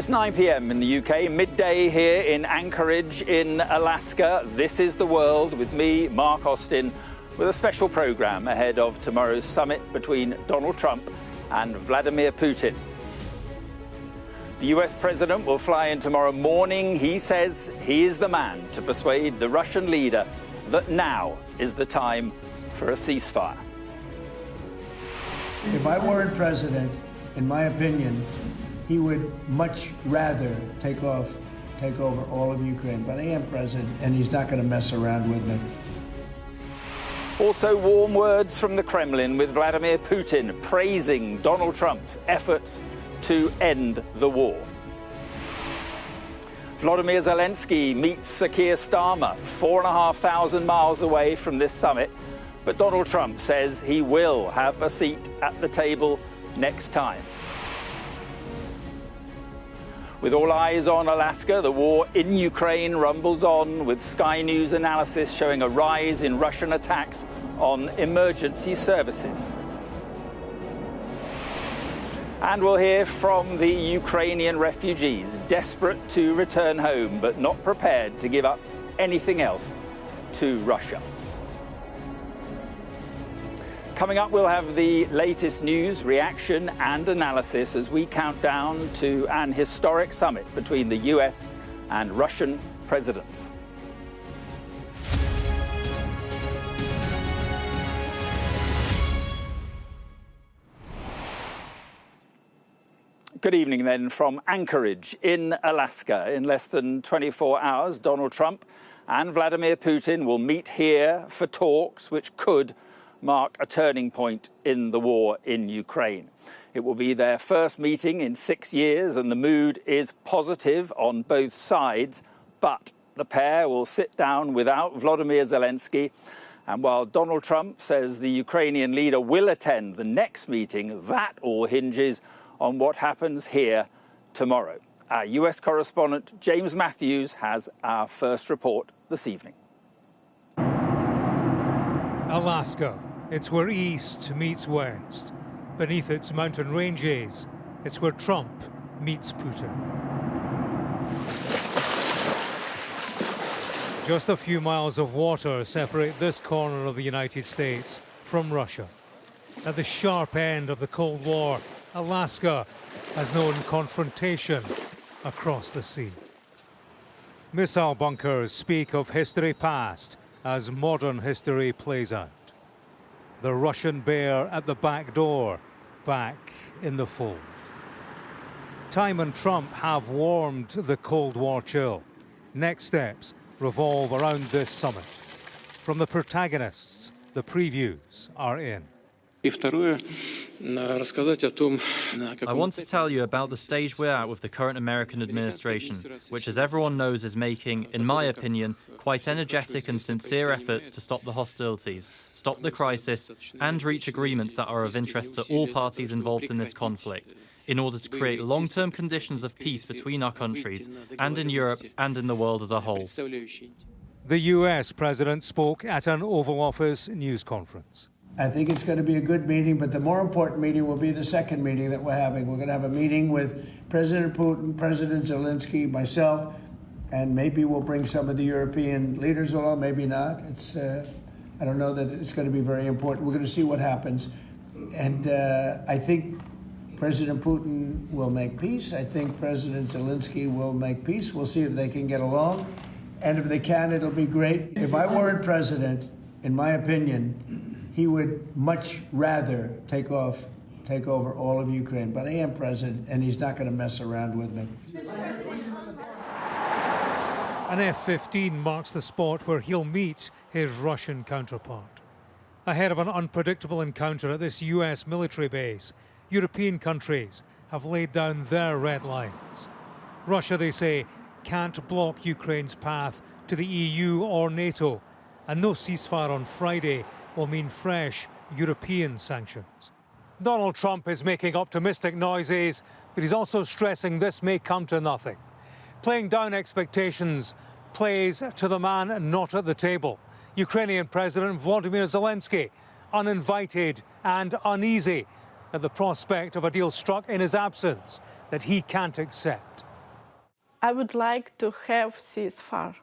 It's 9 p.m. in the UK, midday here in Anchorage in Alaska. This is The World with me, Mark Austin, with a special programme ahead of tomorrow's summit between Donald Trump and Vladimir Putin. The US president will fly in tomorrow morning. He says he is the man to persuade the Russian leader that now is the time for a ceasefire. If I weren't president, in my opinion, he would much rather take over all of Ukraine. But I am president, and he's not going to mess around with me. Also, warm words from the Kremlin, with Vladimir Putin praising Donald Trump's efforts to end the war. Volodymyr Zelenskyy meets Keir Starmer 4,500 miles away from this summit, but Donald Trump says he will have a seat at the table next time. With all eyes on Alaska, the war in Ukraine rumbles on, with Sky News analysis showing a rise in Russian attacks on emergency services. And we'll hear from the Ukrainian refugees, desperate to return home, but not prepared to give up anything else to Russia. Coming up, we'll have the latest news, reaction and analysis as we count down to an historic summit between the US and Russian presidents. Good evening then from Anchorage in Alaska. In less than 24 hours, Donald Trump and Vladimir Putin will meet here for talks which could mark a turning point in the war in Ukraine. It will be their first meeting in 6 years, and the mood is positive on both sides, but the pair will sit down without Volodymyr Zelenskyy. And while Donald Trump says the Ukrainian leader will attend the next meeting, that all hinges on what happens here tomorrow. Our US correspondent James Matthews has our first report this evening. Alaska. It's where east meets west. Beneath its mountain ranges, it's where Trump meets Putin. Just a few miles of water separate this corner of the United States from Russia. At the sharp end of the Cold War, Alaska has known confrontation across the sea. Missile bunkers speak of history past as modern history plays out. The Russian bear at the back door, back in the fold. Time and Trump have warmed the Cold War chill. Next steps revolve around this summit. From the protagonists, the previews are in. I want to tell you about the stage we're at with the current American administration, which, as everyone knows, is making, in my opinion, quite energetic and sincere efforts to stop the hostilities, stop the crisis, and reach agreements that are of interest to all parties involved in this conflict, in order to create long-term conditions of peace between our countries, and in Europe and in the world as a whole. The US president spoke at an Oval Office news conference. I think it's going to be a good meeting, but the more important meeting will be the second meeting that we're having. We're going to have a meeting with President Putin, President Zelenskyy, myself, and maybe we'll bring some of the European leaders along, maybe not. I don't know that it's going to be very important. We're going to see what happens. And I think President Putin will make peace. I think President Zelenskyy will make peace. We'll see if they can get along. And if they can, it'll be great. If I weren't president, in my opinion, he would much rather take over all of Ukraine. But I am president, and he's not going to mess around with me. An F-15 marks the spot where he'll meet his Russian counterpart. Ahead of an unpredictable encounter at this US military base, European countries have laid down their red lines. Russia, they say, can't block Ukraine's path to the EU or NATO, and no ceasefire on Friday will mean fresh European sanctions. Donald Trump is making optimistic noises, but he's also stressing this may come to nothing. Playing down expectations plays to the man not at the table. Ukrainian President Volodymyr Zelenskyy, uninvited and uneasy at the prospect of a deal struck in his absence that he can't accept. I would like to have ceasefire.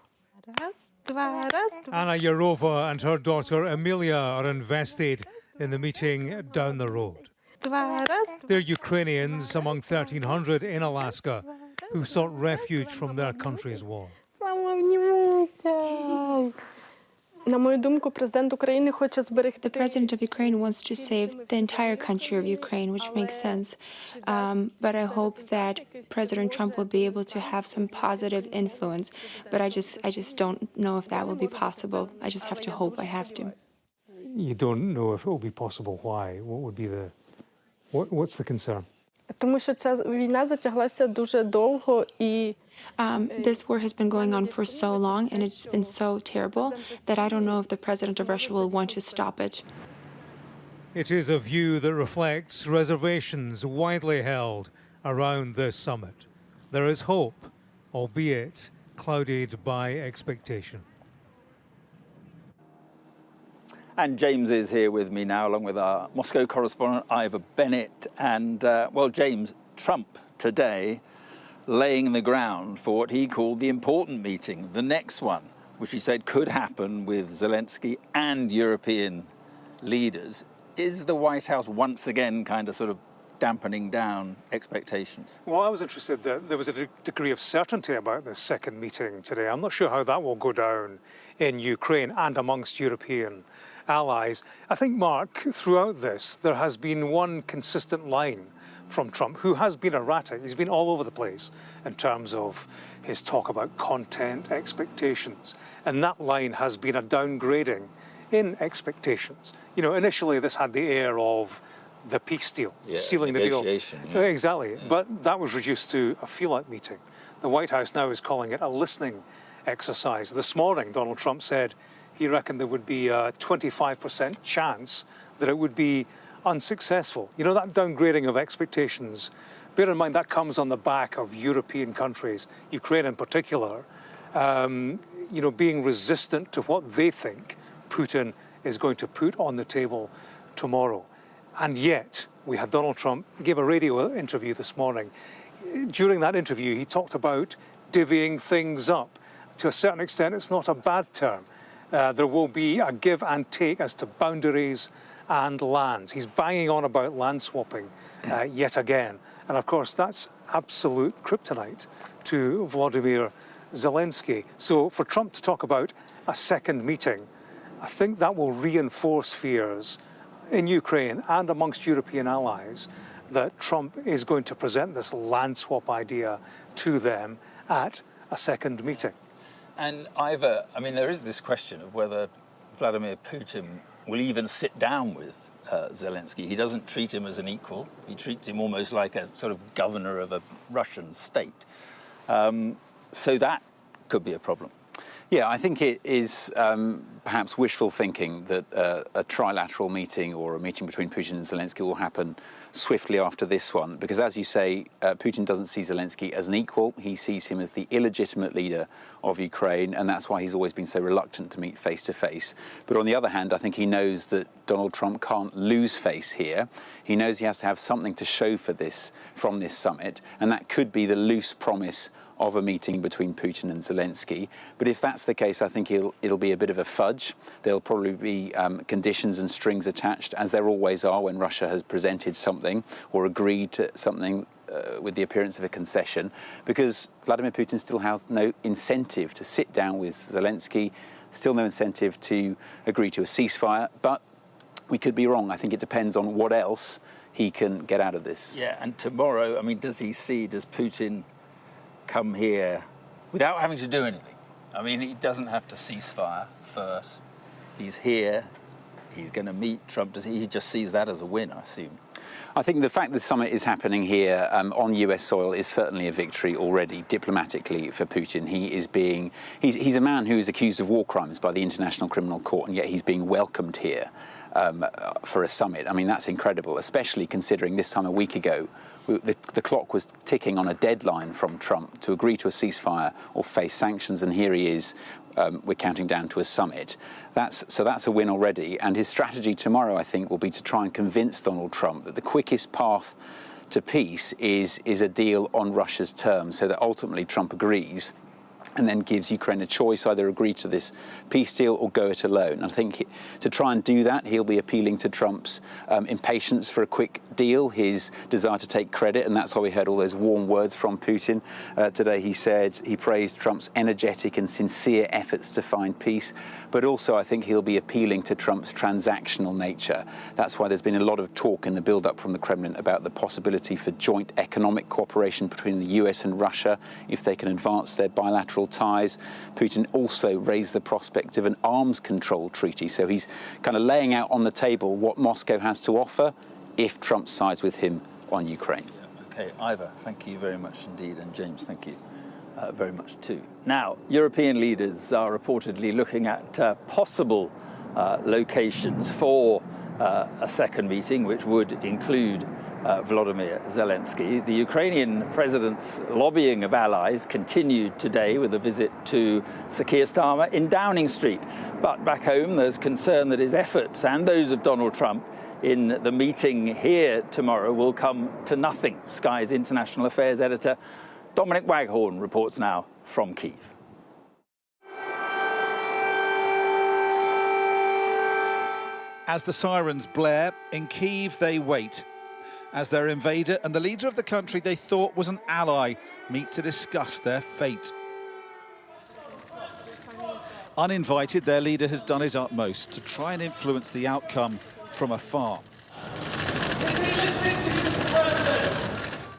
Раз, два, раз, два. Anna Yarova and her daughter Emilia are invested in the meeting down the road. Два, раз, два. They're Ukrainians among 1,300 in Alaska who sought refuge from their country's war. Мама, обнімуся. На мою думку, президент України хоче зберегти. The president of Ukraine wants to save the entire country of Ukraine, which makes sense. But I hope that President Trump will be able to have some positive influence. But I just don't know if that will be possible. I just have to hope. I have to. You don't know if it will be possible. Why? What would be the... What's the concern? Тому що ця війна затяглася дуже довго і This war has been going on for so long, and it's been so terrible that I don't know if the president of Russia will want to stop it. It is a view that reflects reservations widely held around this summit. There is hope, albeit clouded by expectation. And James is here with me now, along with our Moscow correspondent, Ivor Bennett. And, well, James, Trump today laying the ground for what he called the important meeting, the next one, which he said could happen with Zelenskyy and European leaders. Is the White House once again kind of sort of dampening down expectations? Well, I was interested that there was a degree of certainty about this second meeting today. I'm not sure how that will go down in Ukraine and amongst European allies. I think, Mark, throughout this, there has been one consistent line from Trump, who has been erratic. He's been all over the place in terms of his talk about content, expectations. And that line has been a downgrading in expectations. You know, initially this had the air of the peace deal, sealing the deal. Yeah. Exactly. Yeah. But that was reduced to a feel-out meeting. The White House now is calling it a listening exercise. This morning, Donald Trump said he reckoned there would be a 25% chance that it would be unsuccessful. You know, that downgrading of expectations, bear in mind that comes on the back of European countries, Ukraine in particular, you know, being resistant to what they think Putin is going to put on the table tomorrow. And yet, we had Donald Trump, he gave a radio interview this morning. During that interview, he talked about divvying things up. To a certain extent, it's not a bad term. There will be a give and take as to boundaries and lands. He's banging on about land swapping yet again. And of course, that's absolute kryptonite to Vladimir Zelenskyy. So for Trump to talk about a second meeting, I think that will reinforce fears in Ukraine and amongst European allies that Trump is going to present this land swap idea to them at a second meeting. And Ivor, I mean, there is this question of whether Vladimir Putin will even sit down with Zelenskyy. He doesn't treat him as an equal. He treats him almost like a sort of governor of a Russian state. So that could be a problem. Yeah, I think it is perhaps wishful thinking that a trilateral meeting or a meeting between Putin and Zelenskyy will happen swiftly after this one, because as you say, Putin doesn't see Zelenskyy as an equal. He sees him as the illegitimate leader of Ukraine, and that's why he's always been so reluctant to meet face to face. But on the other hand, I think he knows that Donald Trump can't lose face here. He knows he has to have something to show for this from this summit, and that could be the loose promise of a meeting between Putin and Zelenskyy. But if that's the case, I think it'll be a bit of a fudge. There'll probably be conditions and strings attached, as there always are when Russia has presented something or agreed to something with the appearance of a concession, because Vladimir Putin still has no incentive to sit down with Zelenskyy, still no incentive to agree to a ceasefire. But we could be wrong. I think it depends on what else he can get out of this. Yeah, and tomorrow, I mean, does Putin come here without having to do anything? I mean, he doesn't have to ceasefire first. He's here. He's going to meet Trump. He just sees that as a win, I assume. I think the fact the summit is happening here on US soil is certainly a victory already diplomatically for Putin. He's a man who is accused of war crimes by the International Criminal Court, and yet he's being welcomed here for a summit. I mean, that's incredible, especially considering this time a week ago the clock was ticking on a deadline from Trump to agree to a ceasefire or face sanctions, and here he is. We're counting down to a summit. That's a win already. And his strategy tomorrow, I think, will be to try and convince Donald Trump that the quickest path to peace is a deal on Russia's terms, so that ultimately Trump agrees and then gives Ukraine a choice, either agree to this peace deal or go it alone. I think to try and do that, he'll be appealing to Trump's impatience for a quick deal, his desire to take credit, and that's why we heard all those warm words from Putin. Today he said he praised Trump's energetic and sincere efforts to find peace, but also I think he'll be appealing to Trump's transactional nature. That's why there's been a lot of talk in the build-up from the Kremlin about the possibility for joint economic cooperation between the US and Russia if they can advance their bilateral ties. Putin also raised the prospect of an arms control treaty, so he's kind of laying out on the table what Moscow has to offer if Trump sides with him on Ukraine. Okay, Ivor, thank you very much indeed, and James, thank you very much too. Now, European leaders are reportedly looking at possible locations for a second meeting, which would include Volodymyr Zelenskyy. The Ukrainian president's lobbying of allies continued today with a visit to Sir Keir Starmer in Downing Street. But back home, there's concern that his efforts and those of Donald Trump in the meeting here tomorrow will come to nothing. Sky's international affairs editor Dominic Waghorn reports now from Kyiv. As the sirens blare, in Kyiv they wait, as their invader and the leader of the country they thought was an ally meet to discuss their fate. Uninvited, their leader has done his utmost to try and influence the outcome from afar.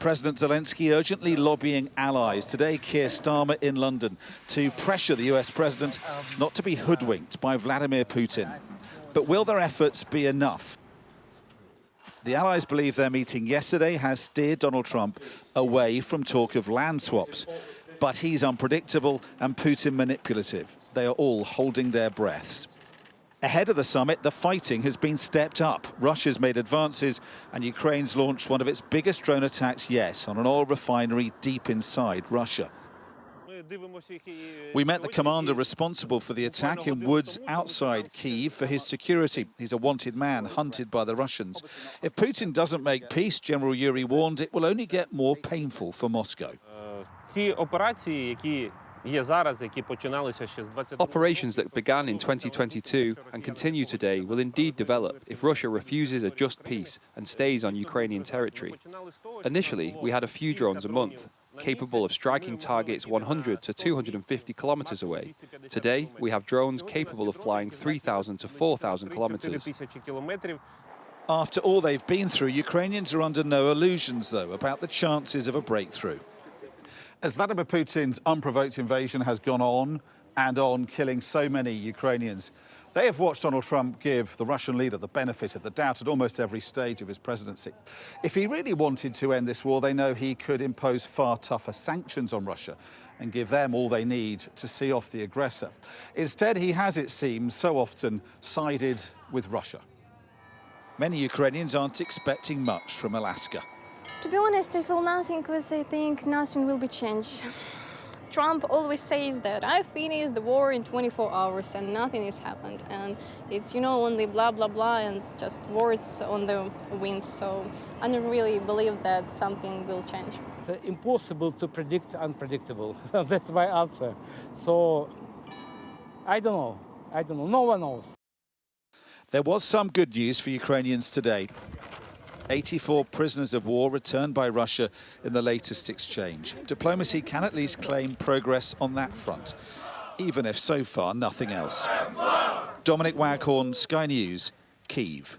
President Zelenskyy urgently lobbying allies. Today, Keir Starmer in London to pressure the US president not to be hoodwinked by Vladimir Putin. But will their efforts be enough? The allies believe their meeting yesterday has steered Donald Trump away from talk of land swaps. But he's unpredictable and Putin manipulative. They are all holding their breaths. Ahead of the summit, the fighting has been stepped up. Russia's made advances and Ukraine's launched one of its biggest drone attacks yet on an oil refinery deep inside Russia. We met the commander responsible for the attack in woods outside Kyiv for his security. He's a wanted man hunted by the Russians. If Putin doesn't make peace, General Yuri warned, it will only get more painful for Moscow. Operations that began in 2022 and continue today will indeed develop if Russia refuses a just peace and stays on Ukrainian territory. Initially, we had a few drones a month, capable of striking targets 100 to 250 kilometers away. Today, we have drones capable of flying 3,000 to 4,000 kilometers. After all they've been through, Ukrainians are under no illusions, though, about the chances of a breakthrough. As Vladimir Putin's unprovoked invasion has gone on and on, killing so many Ukrainians, they have watched Donald Trump give the Russian leader the benefit of the doubt at almost every stage of his presidency. If he really wanted to end this war, they know he could impose far tougher sanctions on Russia and give them all they need to see off the aggressor. Instead, he has, it seems, so often sided with Russia. Many Ukrainians aren't expecting much from Alaska. To be honest, I feel nothing because I think nothing will be changed. Trump always says that I finished the war in 24 hours and nothing has happened. And it's, only blah, blah, blah, and it's just words on the wind. So I don't really believe that something will change. It's impossible to predict unpredictable. That's my answer. So I don't know. No one knows. There was some good news for Ukrainians today. 84 prisoners of war returned by Russia in the latest exchange. Diplomacy can at least claim progress on that front, even if so far nothing else. Dominic Waghorn, Sky News, Kyiv.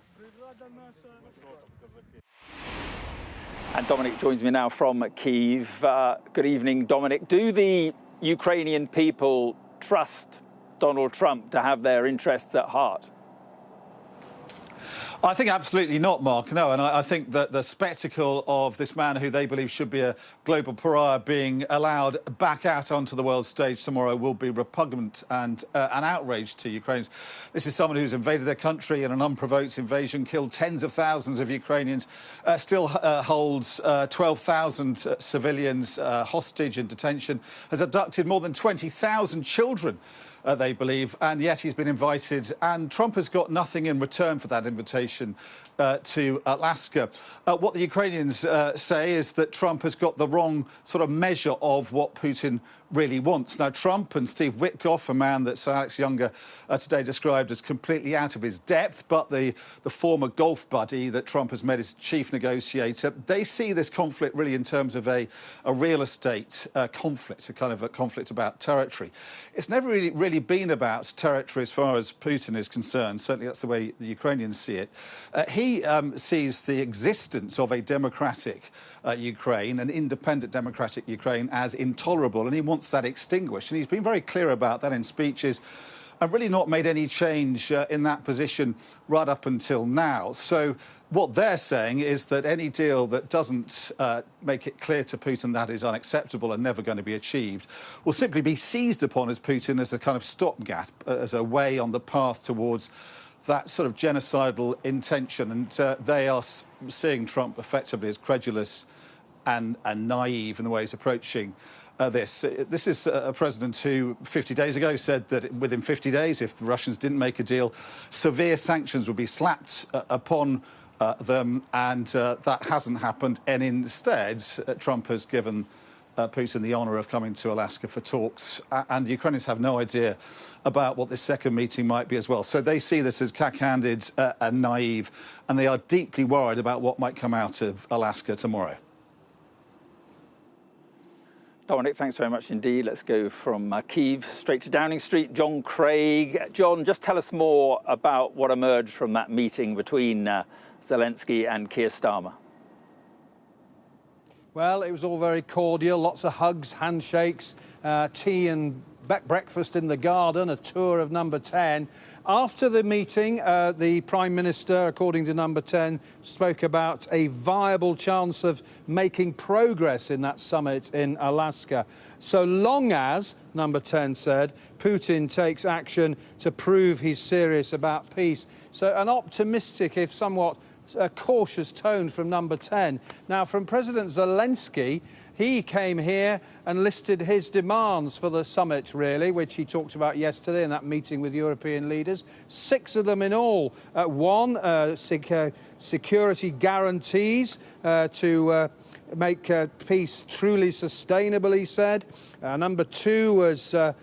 And Dominic joins me now from Kyiv. Good evening, Dominic. Do the Ukrainian people trust Donald Trump to have their interests at heart? I think absolutely not, Mark, no. And I think that the spectacle of this man who they believe should be a global pariah being allowed back out onto the world stage tomorrow will be repugnant and an outrage to Ukrainians. This is someone who's invaded their country in an unprovoked invasion, killed tens of thousands of Ukrainians, still holds 12,000 civilians hostage in detention, has abducted more than 20,000 children they believe, and yet he's been invited, and Trump has got nothing in return for that invitation to Alaska. What the Ukrainians say is that Trump has got the wrong sort of measure of what Putin really wants. Now, Trump and Steve Witkoff, a man that Sir Alex Younger today described as completely out of his depth, but the former golf buddy that Trump has made his chief negotiator, they see this conflict really in terms of a real estate conflict, a kind of a conflict about territory. It's never really been about territory as far as Putin is concerned. Certainly that's the way the Ukrainians see it. He sees the existence of a democratic Ukraine, an independent democratic Ukraine, as intolerable, and he wants that extinguished. And he's been very clear about that in speeches and really not made any change in that position right up until now. So what they're saying is that any deal that doesn't make it clear to Putin that is unacceptable and never going to be achieved will simply be seized upon as Putin as a kind of stopgap, as a way on the path towards that sort of genocidal intention. And they are seeing Trump effectively as credulous and naive in the way he's approaching this. This is a president who 50 days ago said that within 50 days, if the Russians didn't make a deal, severe sanctions would be slapped upon them, and that hasn't happened. And instead, Trump has given Putin the honour of coming to Alaska for talks, and the Ukrainians have no idea about what this second meeting might be as well. So they see this as cack-handed and naive, and they are deeply worried about what might come out of Alaska tomorrow. Dominic, thanks very much indeed. Let's go from Kyiv straight to Downing Street. John Craig. John, just tell us more about what emerged from that meeting between Zelenskyy and Keir Starmer. Well, it was all very cordial, lots of hugs, handshakes, tea and breakfast in the garden, a tour of Number 10. After the meeting, the Prime Minister, according to Number 10, spoke about a viable chance of making progress in that summit in Alaska, so long as, Number 10 said, Putin takes action to prove he's serious about peace. So an optimistic, if somewhat a cautious tone from Number 10. Now, from President Zelenskyy, he came here and listed his demands for the summit, really, which he talked about yesterday in that meeting with European leaders. 6 of them in all. One, security guarantees to make peace truly sustainable, he said. Number 2 was a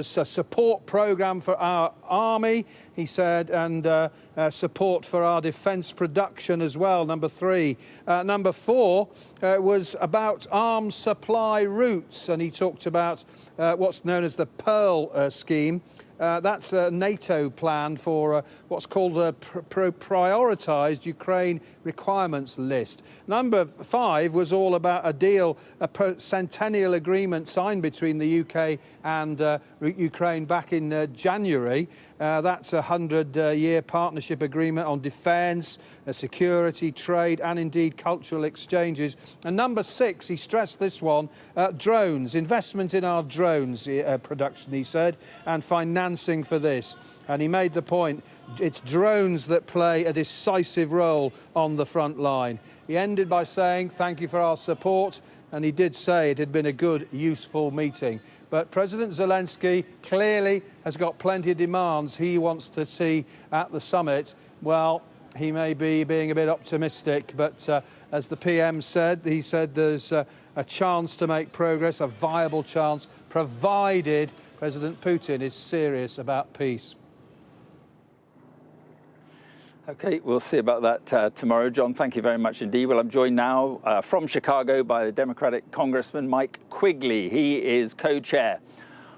support programme for our army, he said, and support for our defence production as well, Number 3. Number 4 was about arms supply routes, and he talked about what's known as the Pearl scheme. That's a NATO plan for what's called a prioritised Ukraine requirements list. Number 5 was all about a deal, a centennial agreement signed between the UK and Ukraine back in January. That's a 100-year partnership agreement on defence, security, trade and indeed cultural exchanges. And number 6, he stressed this one, drones, investment in our drones production, he said, and financing for this. And he made the point, it's drones that play a decisive role on the front line. He ended by saying, thank you for our support. And he did say it had been a good, useful meeting. But President Zelenskyy clearly has got plenty of demands he wants to see at the summit. Well, he may be being a bit optimistic, but as the PM said, he said there's a chance to make progress, a viable chance, provided President Putin is serious about peace. OK, we'll see about that tomorrow. John, thank you very much indeed. Well, I'm joined now from Chicago by the Democratic Congressman Mike Quigley. He is co-chair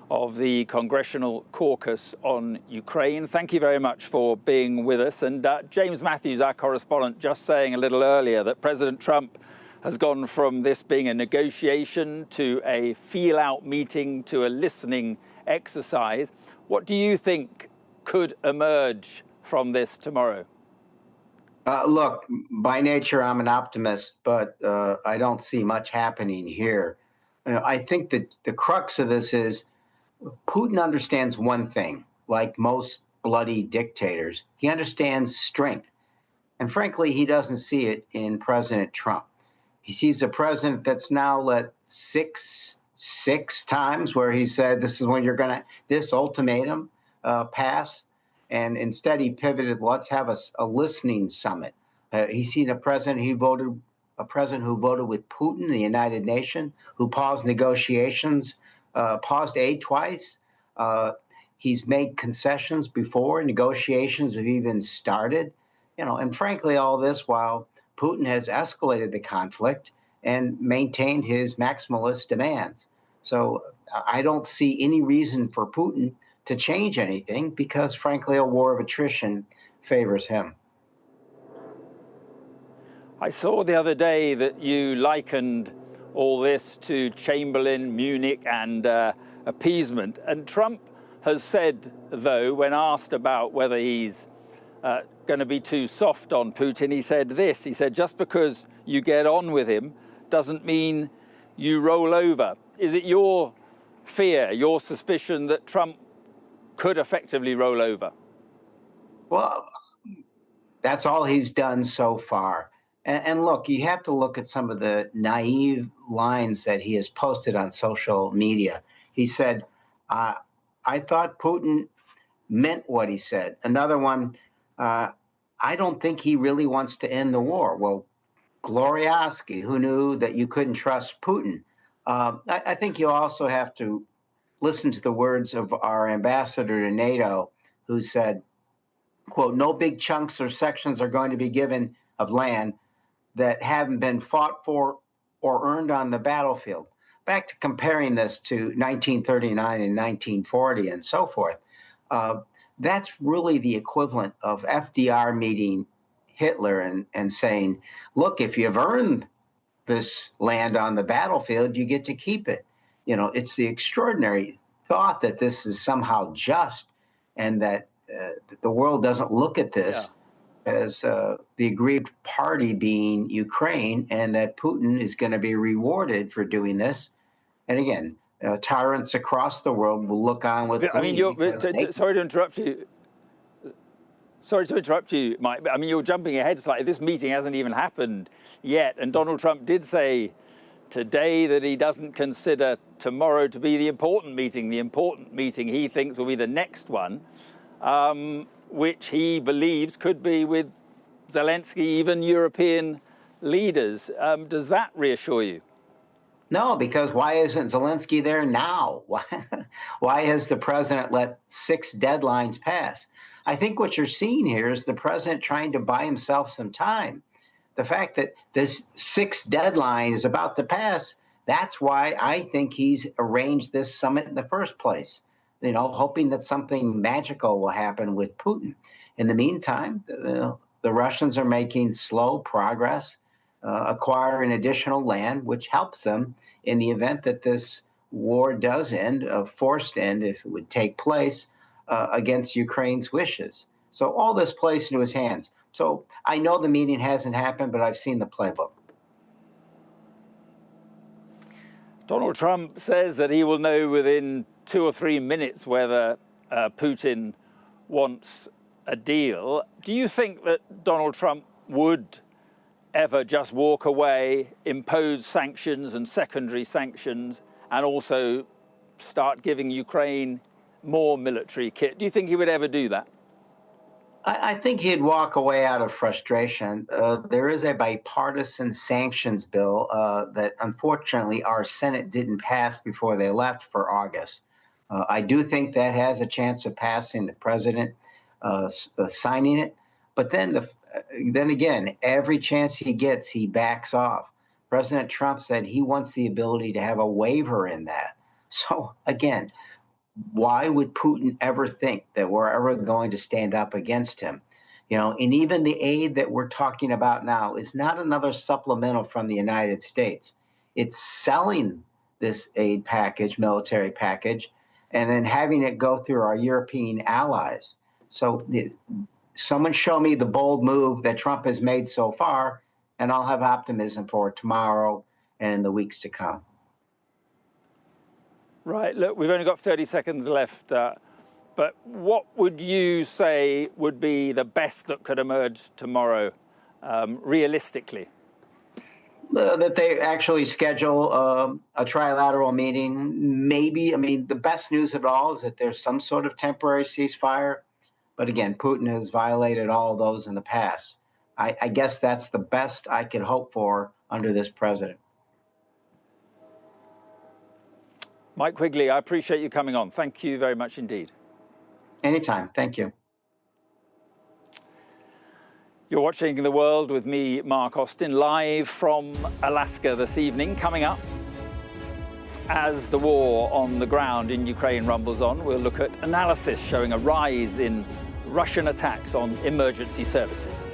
of the Congressional Caucus on Ukraine. Thank you very much for being with us. And James Matthews, our correspondent, just saying a little earlier that President Trump has gone from this being a negotiation to a feel-out meeting to a listening exercise. What do you think could emerge from this tomorrow? Look, by nature, I'm an optimist, but I don't see much happening here. I think that the crux of this is Putin understands one thing, like most bloody dictators. He understands strength. And frankly, he doesn't see it in President Trump. He sees a president that's now let 6 6 times where he said, this is when you're going to, this ultimatum pass. And instead he pivoted, let's have a listening summit. He's seen a president who voted with Putin in the United Nations, who paused negotiations, paused aid twice. He's made concessions before negotiations have even started. And frankly, all this while Putin has escalated the conflict and maintained his maximalist demands. So I don't see any reason for Putin to change anything because, frankly, a war of attrition favors him. I saw the other day that you likened all this to Chamberlain, Munich, and appeasement. And Trump has said, though, when asked about whether he's going to be too soft on Putin, he said this. He said, just because you get on with him doesn't mean you roll over. Is it your fear, your suspicion that Trump could effectively roll over? Well, that's all he's done so far. And look, you have to look at some of the naive lines that he has posted on social media. He said, I thought Putin meant what he said. Another one, I don't think he really wants to end the war. Well, Glorioski, who knew that you couldn't trust Putin? I think you also have to listen to the words of our ambassador to NATO, who said, quote, no big chunks or sections are going to be given of land that haven't been fought for or earned on the battlefield. Back to comparing this to 1939 and 1940 and so forth, that's really the equivalent of FDR meeting Hitler and saying, look, if you've earned this land on the battlefield, you get to keep it. It's the extraordinary thought that this is somehow just and that the world doesn't look at this as the aggrieved party being Ukraine and that Putin is going to be rewarded for doing this. And again, tyrants across the world will look on with glee. Sorry to interrupt you. Sorry to interrupt you, Mike. I mean, you're jumping ahead slightly. This meeting hasn't even happened yet. And Donald Trump did say today that he doesn't consider tomorrow to be the important meeting. The important meeting he thinks will be the next one, which he believes could be with Zelenskyy, even European leaders. Does that reassure you? No, because why isn't Zelenskyy there now? Why has the president let 6 deadlines pass? I think what you're seeing here is the president trying to buy himself some time. The fact that this 6th deadline is about to pass, that's why I think he's arranged this summit in the first place, hoping that something magical will happen with Putin. In the meantime, the Russians are making slow progress, acquiring additional land, which helps them in the event that this war does end, a forced end, if it would take place, against Ukraine's wishes. So all this plays into his hands. So I know the meeting hasn't happened, but I've seen the playbook. Donald Trump says that he will know within 2 or 3 minutes whether Putin wants a deal. Do you think that Donald Trump would ever just walk away, impose sanctions and secondary sanctions, and also start giving Ukraine more military kit? Do you think he would ever do that? I think he'd walk away out of frustration. There is a bipartisan sanctions bill that unfortunately our Senate didn't pass before they left for August. I do think that has a chance of passing, the president signing it. But then again, every chance he gets, he backs off. President Trump said he wants the ability to have a waiver in that. So again, why would Putin ever think that we're ever going to stand up against him? And even the aid that we're talking about now is not another supplemental from the United States. It's selling this aid package, military package, and then having it go through our European allies. So someone show me the bold move that Trump has made so far, and I'll have optimism for tomorrow and in the weeks to come. Right, look, we've only got 30 seconds left, but what would you say would be the best that could emerge tomorrow, realistically? that they actually schedule a trilateral meeting. Maybe, I mean, the best news of it all is that there's some sort of temporary ceasefire. But again, Putin has violated all of those in the past. I guess that's the best I could hope for under this president. Mike Quigley, I appreciate you coming on. Thank you very much indeed. Anytime. Thank you. You're watching The World with me, Mark Austin, live from Alaska this evening. Coming up, as the war on the ground in Ukraine rumbles on, we'll look at analysis showing a rise in Russian attacks on emergency services.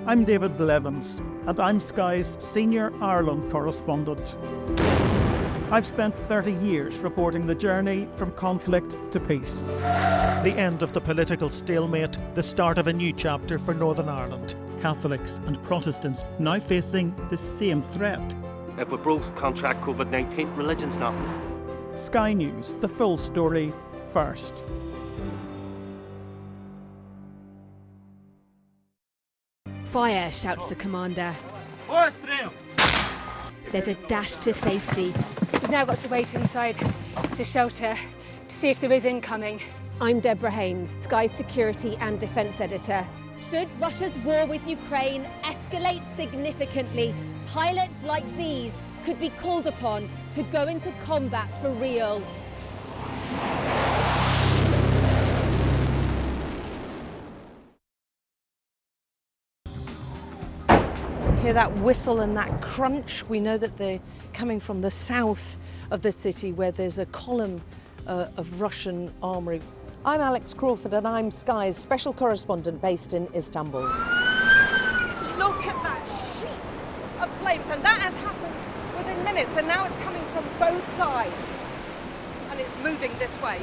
I'm David Blevins, and I'm Sky's Senior Ireland Correspondent. I've spent 30 years reporting the journey from conflict to peace. The end of the political stalemate, the start of a new chapter for Northern Ireland. Catholics and Protestants now facing the same threat. If we both contract COVID-19, religion's nothing. Sky News, the full story first. Fire, shouts the commander. There's a dash to safety. We've now got to wait inside the shelter to see if there is incoming. I'm Deborah Hames, Sky Security and Defence Editor. Should Russia's war with Ukraine escalate significantly, pilots like these could be called upon to go into combat for real. Hear that whistle and that crunch? We know that they're coming from the south of the city where there's a column of Russian armoury. I'm Alex Crawford and I'm Sky's special correspondent based in Istanbul. Look at that sheet of flames, and that has happened within minutes, and now it's coming from both sides and it's moving this way.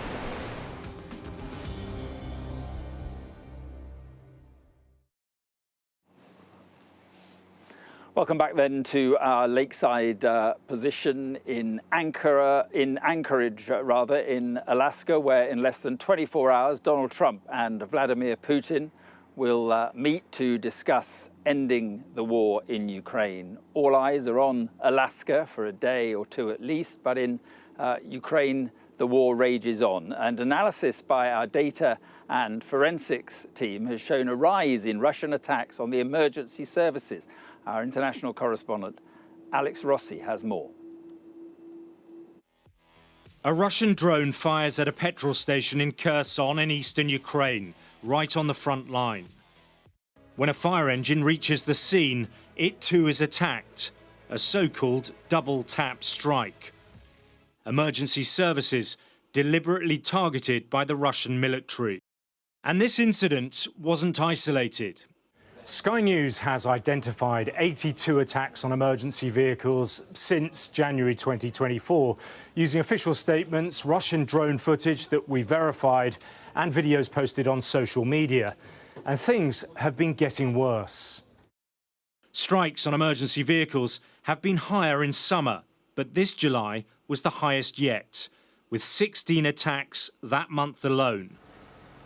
Welcome back then to our lakeside position in Anchorage, in Alaska, where in less than 24 hours, Donald Trump and Vladimir Putin will meet to discuss ending the war in Ukraine. All eyes are on Alaska for a day or two at least, but in Ukraine, the war rages on. And analysis by our data and forensics team has shown a rise in Russian attacks on the emergency services. Our international correspondent, Alex Rossi, has more. A Russian drone fires at a petrol station in Kherson in eastern Ukraine, right on the front line. When a fire engine reaches the scene, it too is attacked, a so-called double-tap strike. Emergency services deliberately targeted by the Russian military. And this incident wasn't isolated. Sky News has identified 82 attacks on emergency vehicles since January 2024, using official statements, Russian drone footage that we verified, and videos posted on social media. And things have been getting worse. Strikes on emergency vehicles have been higher in summer, but this July was the highest yet, with 16 attacks that month alone.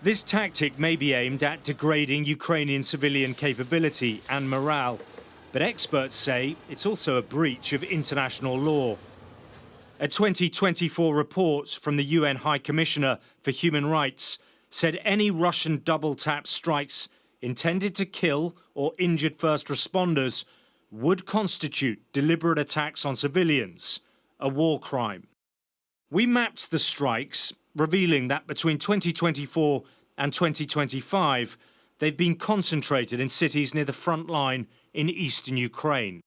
This tactic may be aimed at degrading Ukrainian civilian capability and morale, but experts say it's also a breach of international law. A 2024 report from the UN High Commissioner for Human Rights said any Russian double-tap strikes intended to kill or injured first responders would constitute deliberate attacks on civilians, a war crime. We mapped the strikes, revealing that between 2024 and 2025, they've been concentrated in cities near the front line in eastern Ukraine.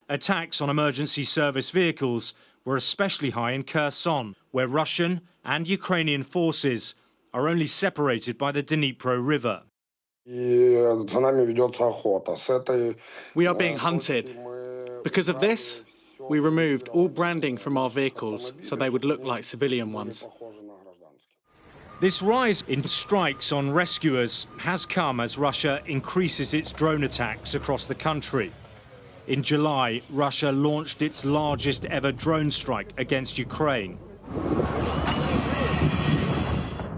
Attacks on emergency service vehicles were especially high in Kherson, where Russian and Ukrainian forces are only separated by the Dnipro River. We are being hunted. Because of this, we removed all branding from our vehicles so they would look like civilian ones. This rise in strikes on rescuers has come as Russia increases its drone attacks across the country. In July, Russia launched its largest ever drone strike against Ukraine.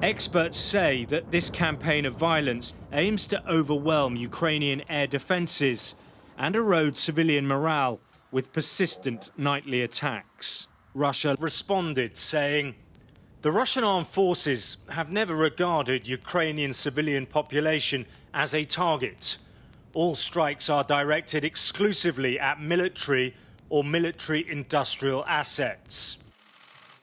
Experts say that this campaign of violence aims to overwhelm Ukrainian air defences and erode civilian morale with persistent nightly attacks. Russia responded, saying, "The Russian armed forces have never regarded Ukrainian civilian population as a target. All strikes are directed exclusively at military or military-industrial assets."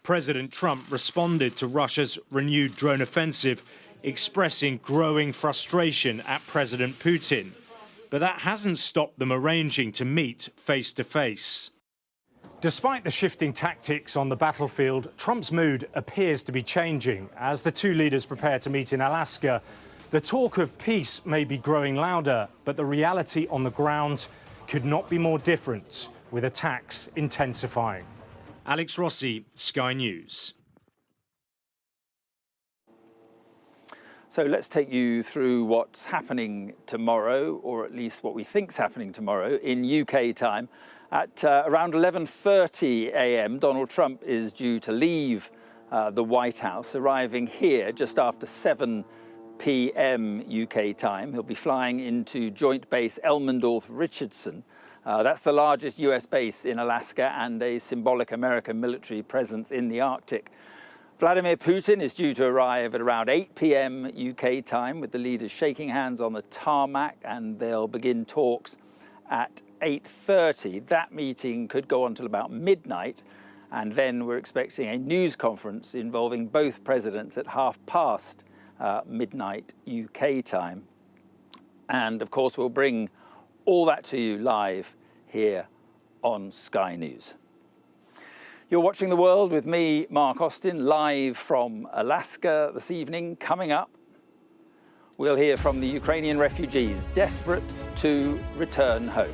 President Trump responded to Russia's renewed drone offensive, expressing growing frustration at President Putin. But that hasn't stopped them arranging to meet face-to-face. Despite the shifting tactics on the battlefield, Trump's mood appears to be changing. As the two leaders prepare to meet in Alaska, the talk of peace may be growing louder, but the reality on the ground could not be more different, with attacks intensifying. Alex Rossi, Sky News. So let's take you through what's happening tomorrow, or at least what we think's happening tomorrow in UK time. At around 11:30 a.m, Donald Trump is due to leave the White House, arriving here just after 7 p.m. UK time. He'll be flying into Joint Base Elmendorf-Richardson. That's the largest US base in Alaska and a symbolic American military presence in the Arctic. Vladimir Putin is due to arrive at around 8 p.m. UK time, with the leaders shaking hands on the tarmac, and they'll begin talks at 8:30. That meeting could go on till about midnight, and then we're expecting a news conference involving both presidents at past midnight UK time. And of course, we'll bring all that to you live here on Sky News. You're watching The World with me, Mark Austin, live from Alaska this evening. Coming up, we'll hear from the Ukrainian refugees desperate to return home.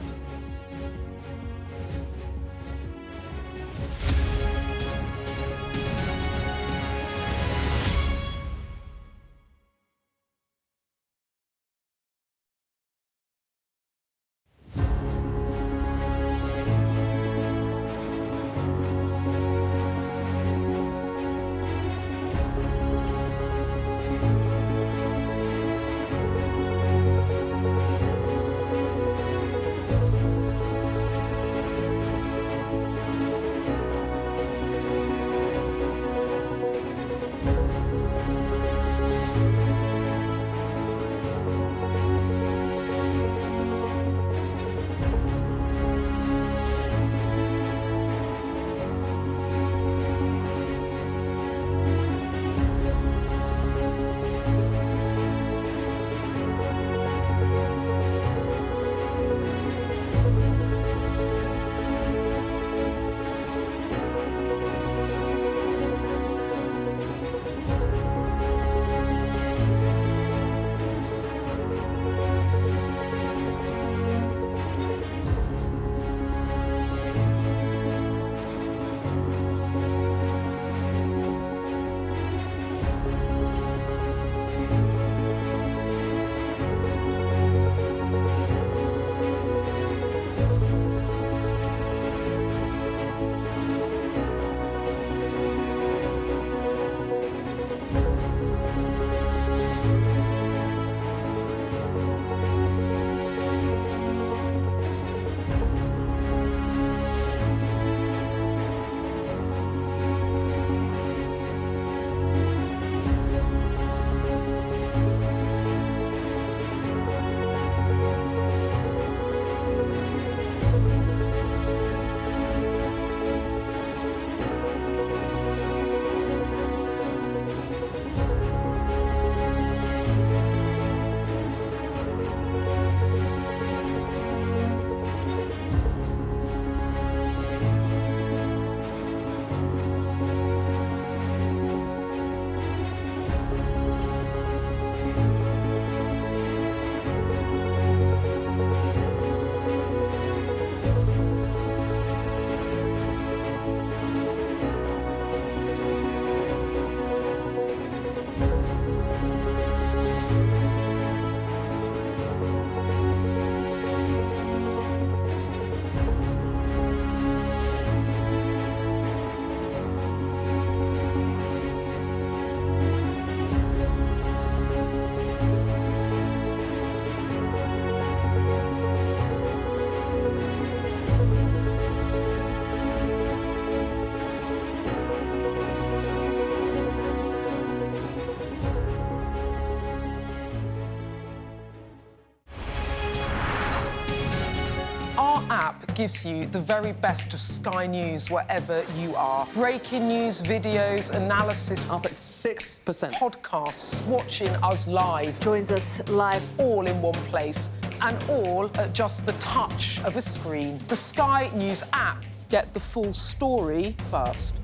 gives you the very best of Sky News wherever you are. Breaking news, videos, analysis, up at 6%. Podcasts, watching us live. Joins us live all in one place, and all at just the touch of a screen. The Sky News app. Get the full story first.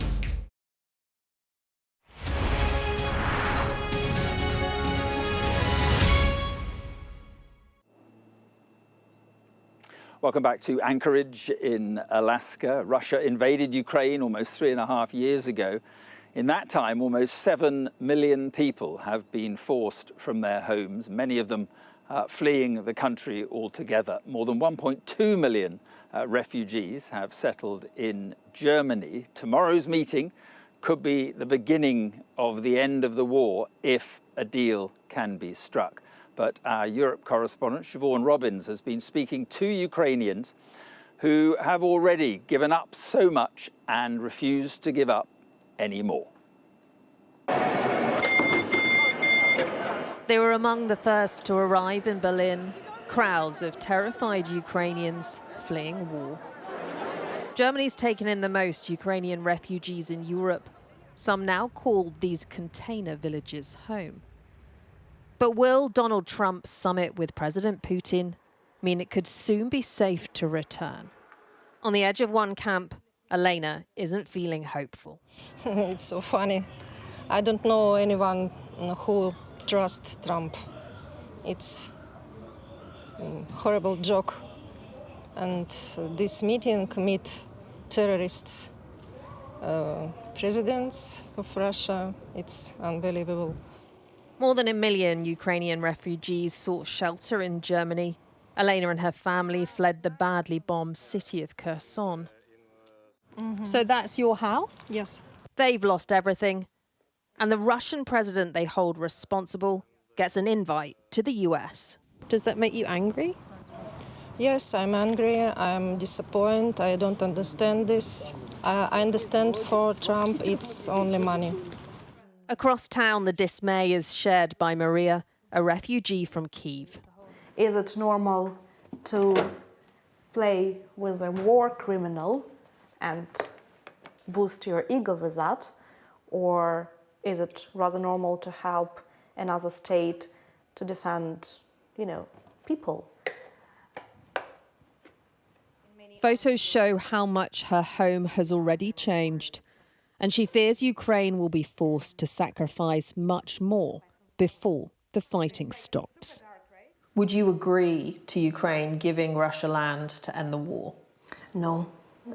Welcome back to Anchorage in Alaska. Russia invaded Ukraine almost 3.5 years ago. In that time, almost 7 million people have been forced from their homes, many of them fleeing the country altogether. More than 1.2 million refugees have settled in Germany. Tomorrow's meeting could be the beginning of the end of the war if a deal can be struck. But our Europe correspondent, Siobhan Robbins, has been speaking to Ukrainians who have already given up so much and refuse to give up any more. They were among the first to arrive in Berlin, crowds of terrified Ukrainians fleeing war. Germany's taken in the most Ukrainian refugees in Europe. Some now call these container villages home. But will Donald Trump's summit with President Putin mean it could soon be safe to return? On the edge of one camp, Elena isn't feeling hopeful. It's so funny. I don't know anyone who trusts Trump. It's a horrible joke. And this meeting meet terrorists, presidents of Russia. It's unbelievable. More than 1 million Ukrainian refugees sought shelter in Germany. Elena and her family fled the badly bombed city of Kherson. So that's your house? Yes. They've lost everything. And the Russian president they hold responsible gets an invite to the US. Does that make you angry? Yes, I'm angry. I'm disappointed. I don't understand this. I understand for Trump it's only money. Across town, the dismay is shared by Maria, a refugee from Kyiv. Is it normal to play with a war criminal and boost your ego with that? Or is it rather normal to help another state to defend, people? Photos show how much her home has already changed. And she fears Ukraine will be forced to sacrifice much more before the fighting stops. Would you agree to Ukraine giving Russia land to end the war? No,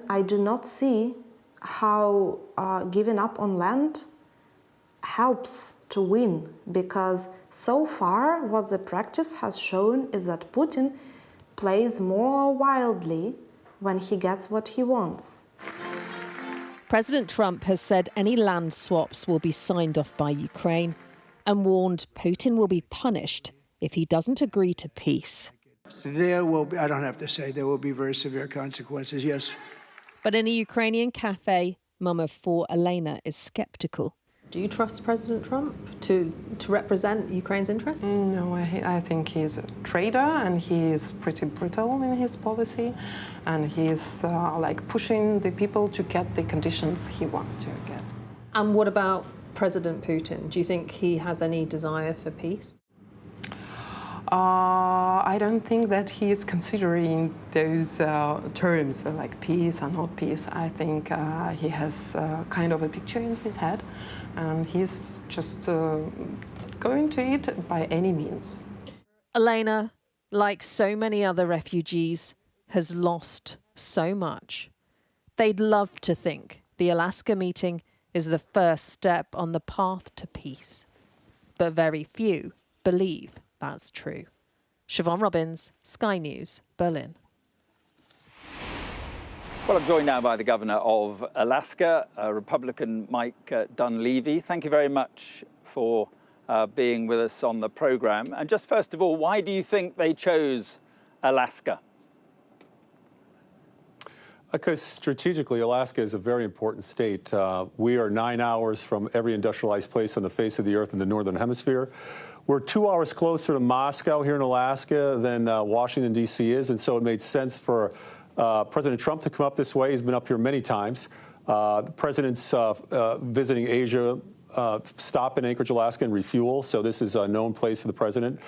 I do not see how giving up on land helps to win, because so far what the practice has shown is that Putin plays more wildly when he gets what he wants. President Trump has said any land swaps will be signed off by Ukraine and warned Putin will be punished if he doesn't agree to peace. There will be, I don't have to say, there will be very severe consequences, yes. But in a Ukrainian cafe, Mum of 4 Elena is skeptical. Do you trust President Trump to represent Ukraine's interests? No, I think he's a traitor and he is pretty brutal in his policy, and he's pushing the people to get the conditions he wants to get. And what about President Putin? Do you think he has any desire for peace? I don't think that he is considering those terms like peace or not peace. I think he has kind of a picture in his head, and he's just going to it by any means. Elena, like so many other refugees, has lost so much. They'd love to think the Alaska meeting is the first step on the path to peace. But very few believe that's true. Siobhan Robbins, Sky News, Berlin. Well, I'm joined now by the governor of Alaska, Republican Mike Dunleavy. Thank you very much for being with us on the programme. And just first of all, why do you think they chose Alaska? Because strategically, Alaska is a very important state. We are 9 hours from every industrialized place on the face of the earth in the Northern Hemisphere. We're 2 hours closer to Moscow here in Alaska than Washington, D.C. is, and so it made sense for President Trump to come up this way. He's been up here many times. The president's visiting Asia, stop in Anchorage, Alaska, and refuel. So this is a known place for the president.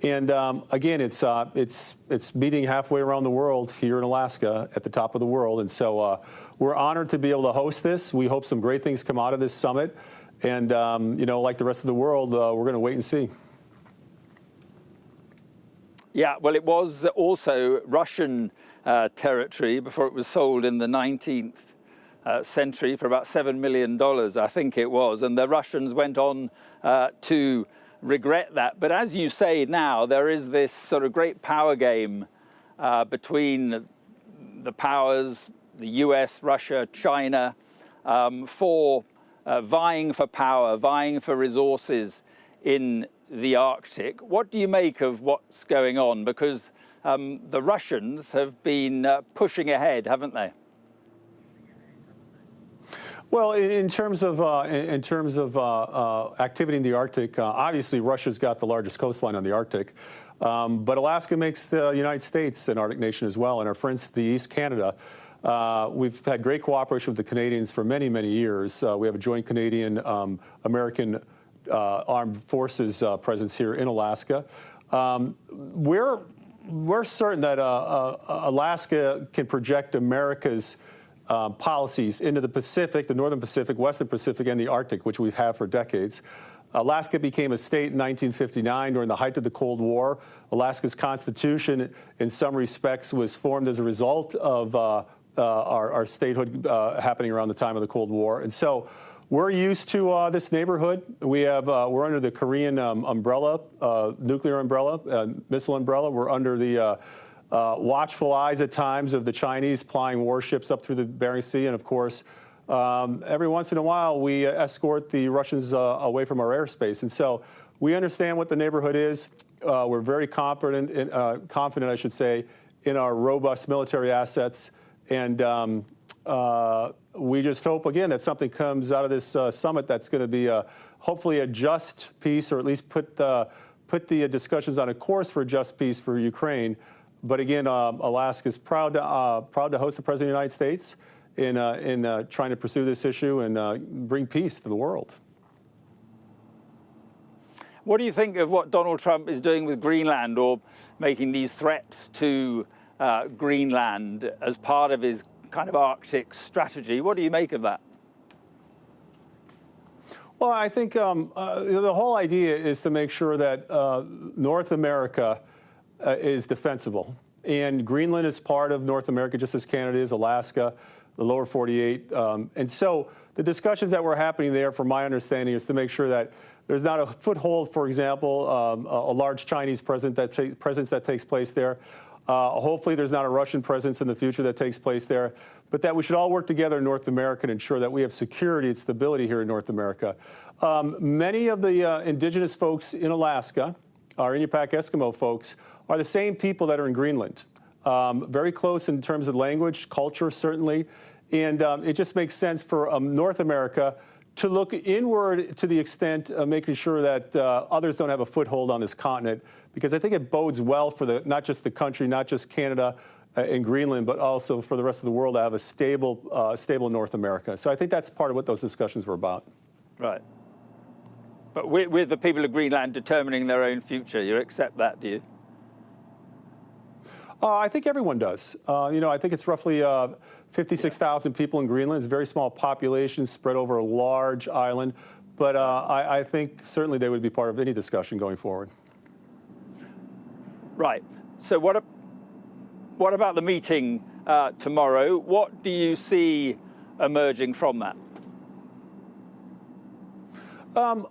And again, it's meeting halfway around the world here in Alaska at the top of the world. And so we're honored to be able to host this. We hope some great things come out of this summit. And, you know, like the rest of the world, we're going to wait and see. Yeah, well, it was also Russian territory before it was sold in the 19th century for about $7 million, I think it was. And the Russians went on to regret that. But as you say now, there is this sort of great power game between the powers, the US, Russia, China, for vying for power, vying for resources in the Arctic. What do you make of what's going on? Because the Russians have been pushing ahead, haven't they? Well, in terms of activity in the Arctic, obviously Russia's got the largest coastline on the Arctic, but Alaska makes the United States an Arctic nation as well, and our friends to the east, Canada. We've had great cooperation with the Canadians for many, many years. We have a joint Canadian-American armed forces presence here in Alaska. We're certain that Alaska can project America's policies into the Pacific, the Northern Pacific, Western Pacific, and the Arctic, which we've had for decades. Alaska became a state in 1959 during the height of the Cold War. Alaska's Constitution, in some respects, was formed as a result of our statehood happening around the time of the Cold War. And so we're used to this neighborhood. We're under the Korean umbrella, nuclear umbrella, missile umbrella. We're under the watchful eyes at times of the Chinese plying warships up through the Bering Sea. And of course, every once in a while, we escort the Russians away from our airspace. And so we understand what the neighborhood is. We're very confident, I should say, in our robust military assets. And we just hope, again, that something comes out of this summit that's going to be hopefully a just peace, or at least put the discussions on a course for a just peace for Ukraine. But again, Alaska is proud to host the President of the United States in trying to pursue this issue and bring peace to the world. What do you think of what Donald Trump is doing with Greenland, or making these threats to Greenland as part of his kind of Arctic strategy? What do you make of that? Well, I think the whole idea is to make sure that North America is defensible. And Greenland is part of North America, just as Canada is, Alaska, the lower 48. And so the discussions that were happening there, from my understanding, is to make sure that there's not a foothold, for example, a large Chinese presence that takes place there. Hopefully there's not a Russian presence in the future that takes place there, but that we should all work together in North America and ensure that we have security and stability here in North America. Many of the indigenous folks in Alaska, our Inupiaq Eskimo folks, are the same people that are in Greenland. Very close in terms of language, culture, certainly. And it just makes sense for North America to look inward to the extent of making sure that others don't have a foothold on this continent, because I think it bodes well for not just the country, not just Canada and Greenland, but also for the rest of the world to have a stable North America. So I think that's part of what those discussions were about. Right. But with the people of Greenland determining their own future, you accept that, do you? I think everyone does. You know, I think it's roughly 56,000 people in Greenland. It's a very small population spread over a large island. But I think certainly they would be part of any discussion going forward. Right. So what about the meeting tomorrow? What do you see emerging from that?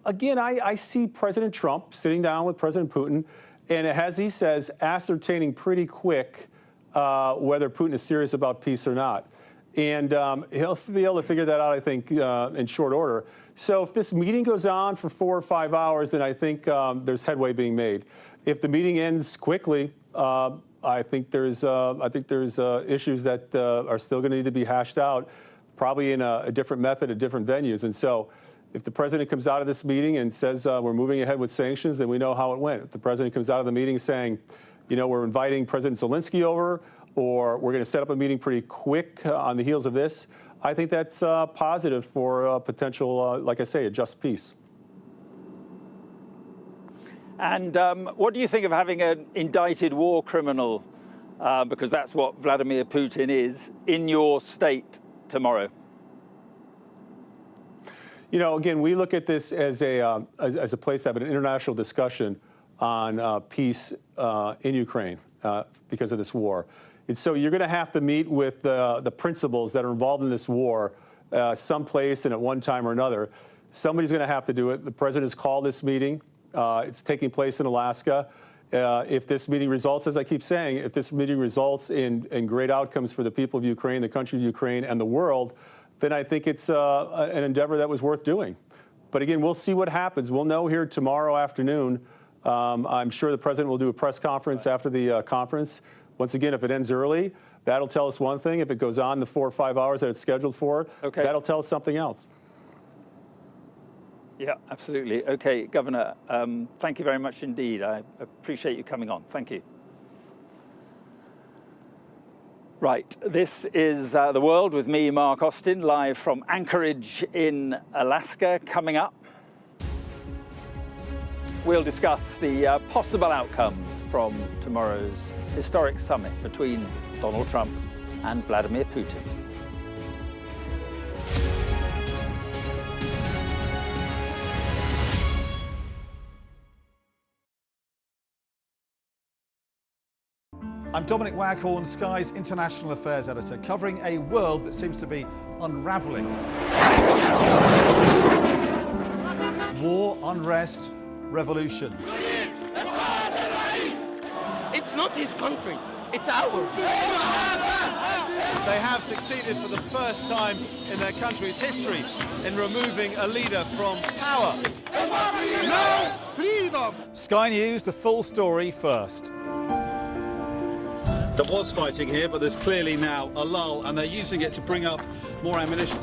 Again, I see President Trump sitting down with President Putin, and as he says, ascertaining pretty quick whether Putin is serious about peace or not. And he'll be able to figure that out, I think, in short order. So if this meeting goes on for 4 or 5 hours, then I think there's headway being made. If the meeting ends quickly, I think there's issues that are still going to need to be hashed out, probably in a different method at different venues. And so if the president comes out of this meeting and says we're moving ahead with sanctions, then we know how it went. If the president comes out of the meeting saying, you know, we're inviting President Zelenskyy over, or we're going to set up a meeting pretty quick on the heels of this, I think that's positive for potential, like I say, a just peace. And what do you think of having an indicted war criminal, because that's what Vladimir Putin is, in your state tomorrow? You know, again, we look at this as a place to have an international discussion on peace in Ukraine because of this war. And so you're going to have to meet with the principals that are involved in this war someplace and at one time or another. Somebody's going to have to do it. The president has called this meeting. It's taking place in Alaska. If this meeting results, as I keep saying, if this meeting results in great outcomes for the people of Ukraine, the country of Ukraine, and the world, then I think it's an endeavor that was worth doing. But again, we'll see what happens. We'll know here tomorrow afternoon. I'm sure the president will do a press conference after the conference. Once again, if it ends early, that'll tell us one thing. If it goes on the 4 or 5 hours that it's scheduled for, that'll tell us something else. Yeah, absolutely. Okay, Governor, thank you very much indeed. I appreciate you coming on. Thank you. Right, this is The World with me, Mark Austin, live from Anchorage in Alaska. Coming up, we'll discuss the possible outcomes from tomorrow's historic summit between Donald Trump and Vladimir Putin. I'm Dominic Waghorn, Sky's International Affairs Editor, covering a world that seems to be unravelling. War, unrest, revolutions. It's not his country, it's ours. They have succeeded for the first time in their country's history in removing a leader from power. No freedom! Sky News, the full story first. There was fighting here, but there's clearly now a lull, and they're using it to bring up more ammunition.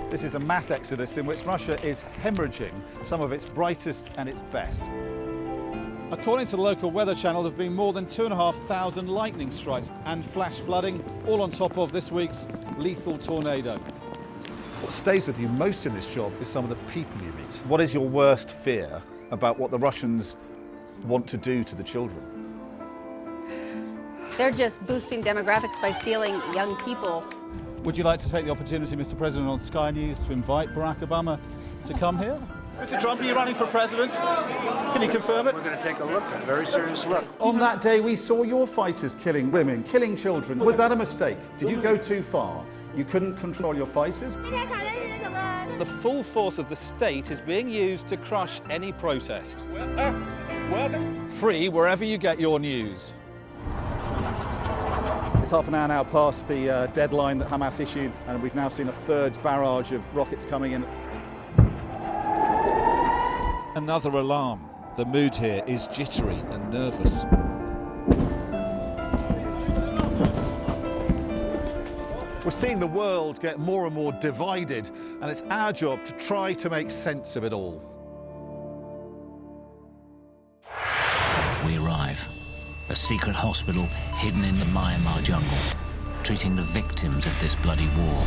This is a mass exodus in which Russia is hemorrhaging some of its brightest and its best. According to the local weather channel, there have been more than 2,500 lightning strikes and flash flooding, all on top of this week's lethal tornado. What stays with you most in this job is some of the people you meet. What is your worst fear about what the Russians want to do to the children? They're just boosting demographics by stealing young people. Would you like to take the opportunity, Mr. President, on Sky News to invite Barack Obama to come here? Mr. Trump, are you running for president? Can you confirm it? We're going to take a look, a very serious look. On that day, we saw your fighters killing women, killing children. Was that a mistake? Did you go too far? You couldn't control your fighters? The full force of the state is being used to crush any protest. Free wherever you get your news. It's half an hour now past the deadline that Hamas issued, and we've now seen a third barrage of rockets coming in. Another alarm. The mood here is jittery and nervous. We're seeing the world get more and more divided, and it's our job to try to make sense of it all. We arrive. A secret hospital hidden in the Myanmar jungle, treating the victims of this bloody war.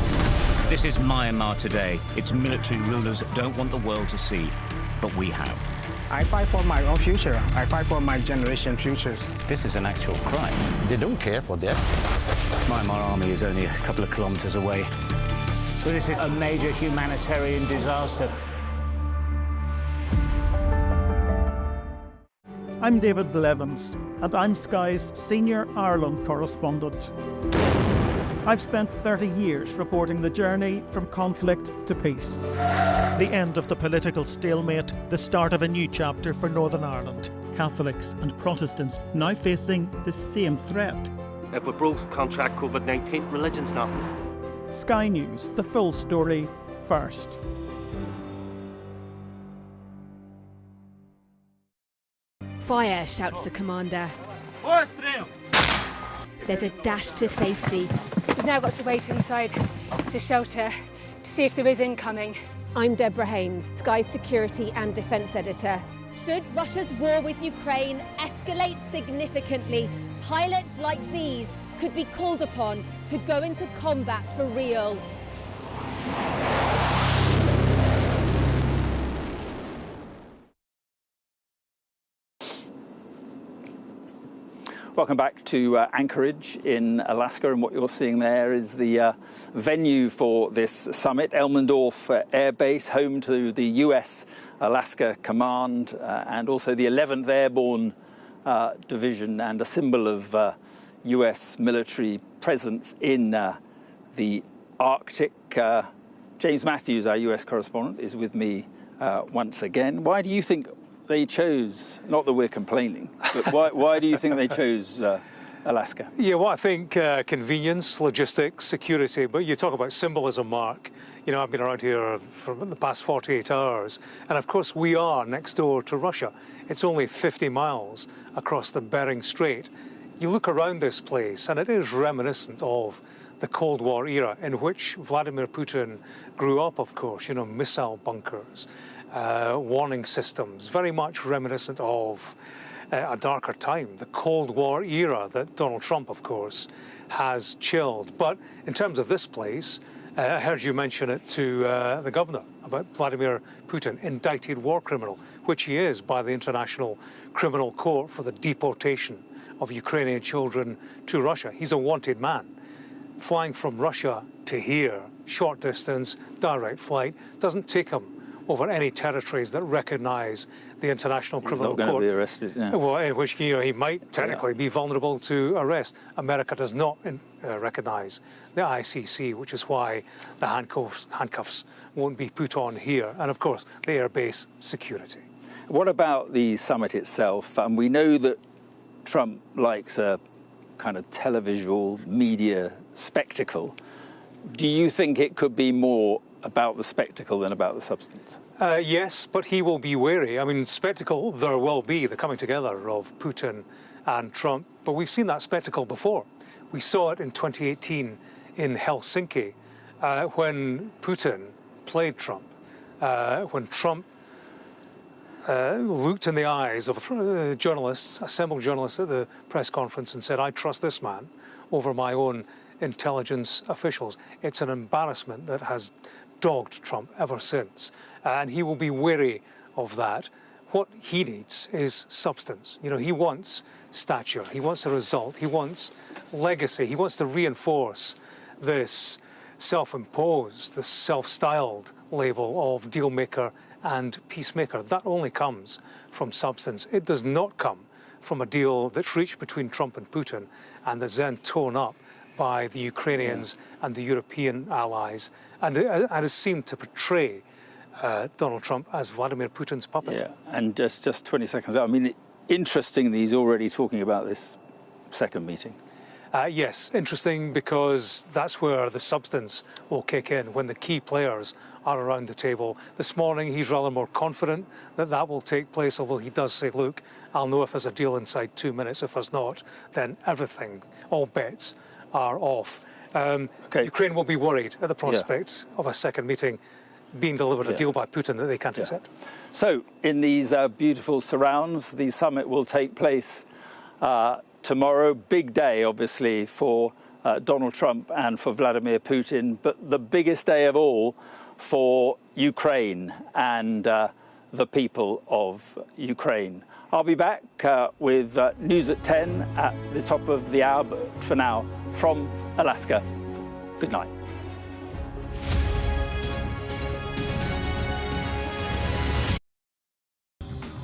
This is Myanmar today. Its military rulers don't want the world to see, but we have. I fight for my own future. I fight for my generation's future. This is an actual crime. They don't care for that. Myanmar army is only a couple of kilometers away. So this is a major humanitarian disaster. I'm David Blevins, and I'm Sky's senior Ireland correspondent. I've spent 30 years reporting the journey from conflict to peace. The end of the political stalemate, the start of a new chapter for Northern Ireland. Catholics and Protestants now facing the same threat. If we both contract COVID-19, religion's nothing. Sky News, the full story first. Fire, shouts the commander. There's a dash to safety. We've now got to wait inside the shelter to see if there is incoming. I'm Deborah Hames, Sky's security and defence editor. Should Russia's war with Ukraine escalate significantly, pilots like these could be called upon to go into combat for real. Welcome back to Anchorage in Alaska, and what you're seeing there is the venue for this summit, Elmendorf Air Base, home to the US Alaska Command and also the 11th Airborne Division, and a symbol of US military presence in the Arctic. James Matthews, our US correspondent, is with me once again. Why do you think they chose, not that we're complaining, but why do you think they chose Alaska? Yeah, well, I think convenience, logistics, security, but you talk about symbolism, Mark. You know, I've been around here for the past 48 hours, and of course we are next door to Russia. It's only 50 miles across the Bering Strait. You look around this place, and it is reminiscent of the Cold War era, in which Vladimir Putin grew up, of course, you know, missile bunkers, warning systems, very much reminiscent of a darker time, the Cold War era that Donald Trump, of course, has chilled. But in terms of this place, I heard you mention it to the governor about Vladimir Putin, indicted war criminal, which he is by the International Criminal Court for the deportation of Ukrainian children to Russia. He's a wanted man. Flying from Russia to here, short distance, direct flight, doesn't take him over any territories that recognise the International Criminal Court. He's not going to be arrested, yeah. Well, in which, you know, he might technically be vulnerable to arrest. America does not recognise the ICC, which is why the handcuffs won't be put on here. And, of course, the airbase security. What about the summit itself? We know that Trump likes a kind of televisual media spectacle. Do you think it could be more about the spectacle than about the substance? Yes, but he will be wary. I mean, spectacle there will be, the coming together of Putin and Trump, but we've seen that spectacle before. We saw it in 2018 in Helsinki when Putin played Trump, when Trump looked in the eyes of journalists, assembled journalists at the press conference and said, "I trust this man over my own intelligence officials." It's an embarrassment that has dogged Trump ever since, and he will be wary of that. What he needs is substance. You know, he wants stature, he wants a result, he wants legacy, he wants to reinforce this self-imposed, this self-styled label of deal maker and peacemaker. That only comes from substance. It does not come from a deal that's reached between Trump and Putin and that's then torn up by the Ukrainians and the European allies, and has seemed to portray Donald Trump as Vladimir Putin's puppet. Yeah, and just 20 seconds out, I mean, interestingly, he's already talking about this second meeting. Yes, interesting, because that's where the substance will kick in, when the key players are around the table. This morning, he's rather more confident that that will take place, although he does say, look, I'll know if there's a deal inside 2 minutes. If there's not, then everything, all bets are off. Ukraine will be worried at the prospect of a second meeting being delivered, a deal by Putin that they can't accept. So, in these beautiful surrounds, the summit will take place tomorrow. Big day, obviously, for Donald Trump and for Vladimir Putin, but the biggest day of all for Ukraine and the people of Ukraine. I'll be back with news at 10 at the top of the hour, but for now, from Alaska, good night.